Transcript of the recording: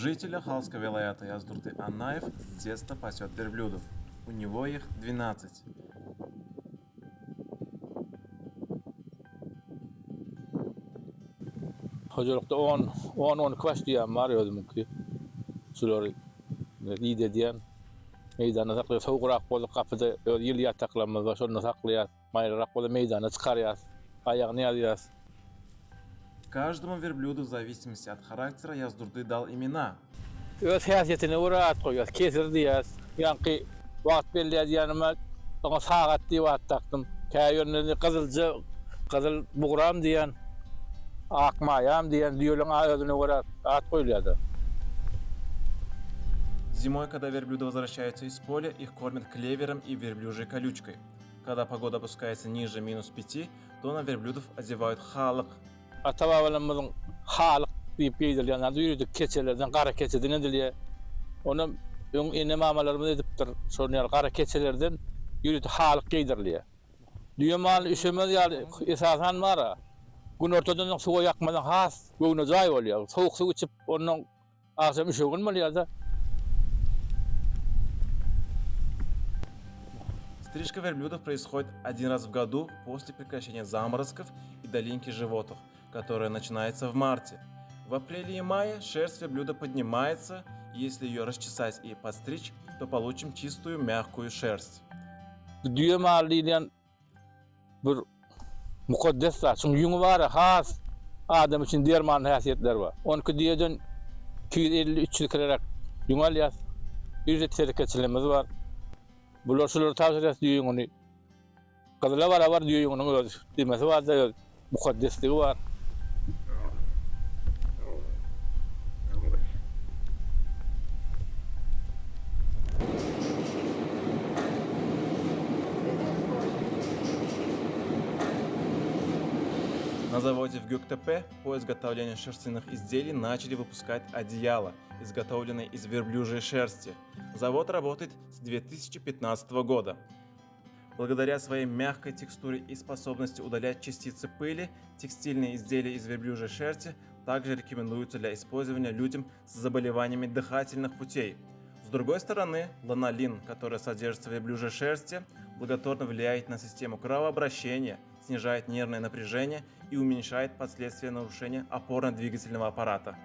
Житель Ахалского вилаята Яздурты Аннаев с детства пасет верблюдов. У него их 12. Hocalıkta 10 kaç diyen var özümki. Suları iyide diyen. Meydana saklıyor. Soğurak bolup kapıda yıl yataklanmaz var. Şunu saklıyor. Mayrarak bolup meydana çıkarıyaz. Ayağını yazıyaz. Каждому верблюду в зависимости от характера Яздурды дал имена. Öz häsiýetine urat goýýar, kesir diýär. Ýa-ni wagt belli diýenime oňa sagat diýip wagt taktym. Käýörleri gyzyl bugram diýen, akmaýam diýen diýelen özüne urat at goýulýar. Зимой, когда верблюды возвращаются из поля, их кормят клевером и верблюжьей колючкой. Когда погода опускается ниже -5, то на верблюдов одевают халык. Ata-babalarymyzyň halyk diýip beýdilýän ýürüdük keçelerden, gara keçeden edilýär. Onu öň ene mamalarymyz edipdir. Şonu gara keçelerden ýürüdük halyk geýdirilýär. Düýemaly üşemez ýaly esasan mara. Gün ortadan suwa ýakmadan has göwüne jaý bolýar. Soğuk su içip onuň agşam üşegin bolýar-da. Стрижка верблюдов происходит один раз в году после прекращения заморозков и долиньки животных, которая начинается в марте. В апреле и мае шерсть верблюда поднимается, и если ее расчесать и подстричь, то получим чистую мягкую шерсть. Düýemaly diýen bir mukaddes zat, şoň ýüňi bar, has adam üçin derman häsiýetler bar. Onky diýeden 250-300 kirerek ýüň alýar. Bir de terkeçilimiz bar. Bular şular tawsiýet diýýäňi. Gazyla barabar diýýäňi öz demesi bar da mukaddesdigi bar. На заводе в Гёктепе по изготовлению шерстяных изделий начали выпускать одеяла, изготовленные из верблюжьей шерсти. Завод работает с 2015 года. Благодаря своей мягкой текстуре и способности удалять частицы пыли, текстильные изделия из верблюжьей шерсти также рекомендуются для использования людям с заболеваниями дыхательных путей. С другой стороны, ланолин, который содержится в верблюжьей шерсти, благотворно влияет на систему кровообращения, снижает нервное напряжение и уменьшает последствия нарушения опорно-двигательного аппарата.